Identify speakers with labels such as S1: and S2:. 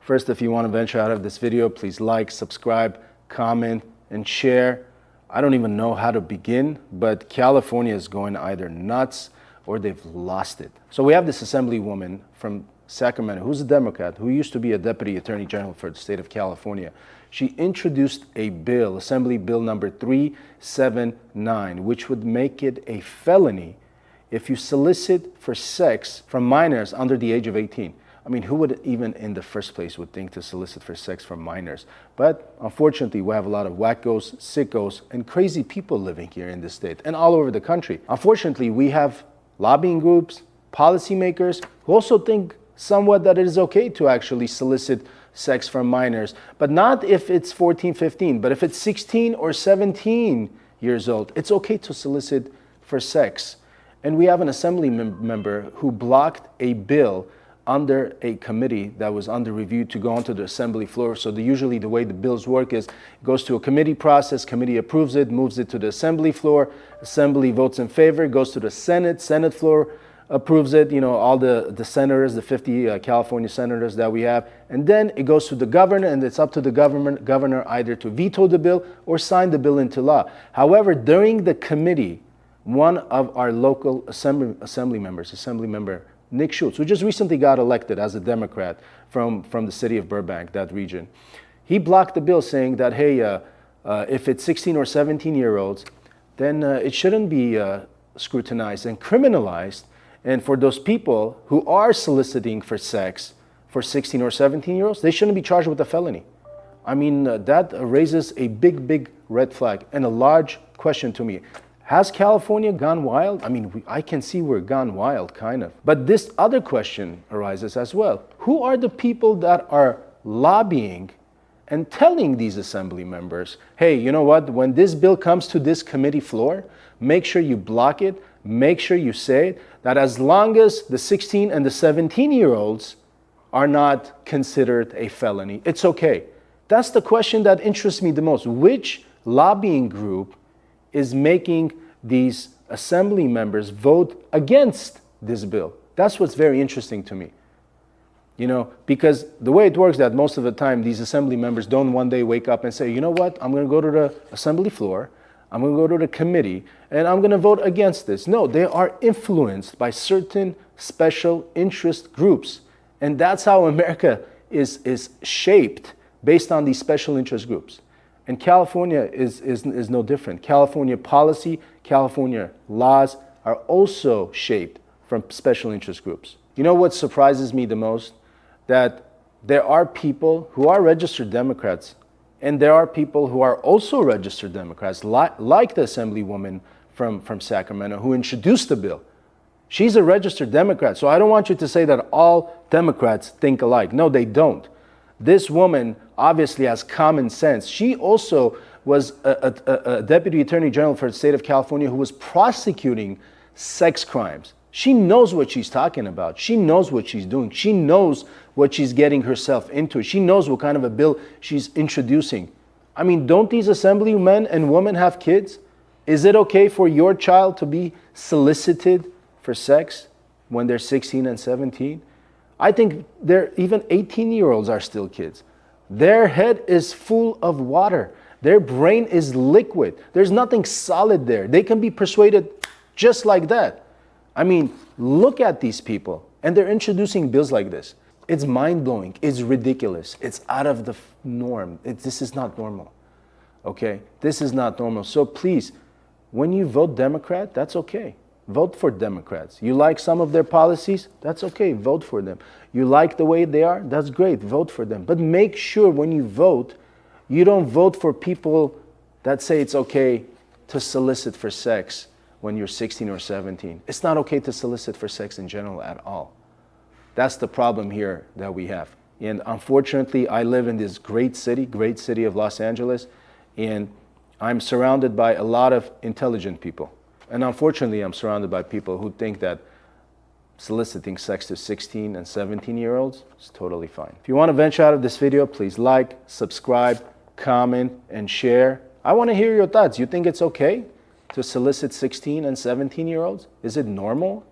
S1: First, if you want to venture out of this video, please like, subscribe, comment, and share. I don't even know how to begin, but California is going either nuts or they've lost it. So we have this assemblywoman from Sacramento, who's a Democrat, who used to be a deputy attorney general for the state of California. She introduced a bill, Assembly Bill number 379, which would make it a felony if you solicit for sex from minors under the age of 18. I mean, who would even in the first place would think to solicit for sex from minors? But unfortunately, we have a lot of wackos, sickos, and crazy people living here in this state and all over the country. Unfortunately, we have lobbying groups, policymakers who also think somewhat that it is okay to actually solicit sex from minors, but not if it's 14, 15, but if it's 16 or 17 years old, it's okay to solicit for sex. And we have an assembly member who blocked a bill under a committee that was under review to go onto the assembly floor. So usually the way the bills work is it goes to a committee process, committee approves it, moves it to the assembly floor, assembly votes in favor, goes to the Senate floor, approves it, all the senators, the 50 California senators that we have, and then it goes to the governor, and it's up to the governor either to veto the bill or sign the bill into law. However, during the committee, one of our local assembly member Nick Schultz, who just recently got elected as a Democrat from the city of Burbank, that region, he blocked the bill saying that, hey, if it's 16 or 17-year-olds, then it shouldn't be scrutinized and criminalized. And for those people who are soliciting for sex for 16 or 17-year-olds, they shouldn't be charged with a felony. I mean, that raises a big red flag and a large question to me. Has California gone wild? I mean, I can see we're gone wild, kind of. But this other question arises as well. Who are the people that are lobbying and telling these assembly members, hey, you know what, when this bill comes to this committee floor, make sure you block it, make sure you say that as long as the 16 and the 17-year-olds are not considered a felony, it's okay. That's the question that interests me the most. Which lobbying group is making these assembly members vote against this bill? That's what's very interesting to me. Because the way it works, that most of the time these assembly members don't one day wake up and say, you know what, I'm going to go to the assembly floor, I'm going to go to the committee, and I'm going to vote against this. No, they are influenced by certain special interest groups. And that's how America is shaped, based on these special interest groups. And California is no different. California policy, California laws are also shaped from special interest groups. You know what surprises me the most? That there are people who are registered Democrats, and there are people who are also registered Democrats, like the assemblywoman from Sacramento who introduced the bill. She's a registered Democrat, so I don't want you to say that all Democrats think alike. No, they don't. This woman obviously has common sense. She also was a deputy attorney general for the state of California who was prosecuting sex crimes. She knows what she's talking about. She knows what she's doing. She knows what she's getting herself into. She knows what kind of a bill she's introducing. I mean, don't these assemblymen and women have kids? Is it okay for your child to be solicited for sex when they're 16 and 17? I think even 18-year-olds are still kids. Their head is full of water. Their brain is liquid. There's nothing solid there. They can be persuaded just like that. I mean, look at these people, and they're introducing bills like this. It's mind-blowing. It's ridiculous. It's out of the norm. This is not normal, okay? This is not normal. So please, when you vote Democrat, that's okay. Vote for Democrats. You like some of their policies? That's okay. Vote for them. You like the way they are? That's great. Vote for them. But make sure when you vote, you don't vote for people that say it's okay to solicit for sex when you're 16 or 17. It's not okay to solicit for sex in general at all. That's the problem here that we have. And unfortunately, I live in this great city of Los Angeles, and I'm surrounded by a lot of intelligent people. And unfortunately, I'm surrounded by people who think that soliciting sex to 16 and 17-year-olds is totally fine. If you want to venture out of this video, please like, subscribe, comment, and share. I want to hear your thoughts. You think it's okay to solicit 16 and 17-year-olds? Is it normal?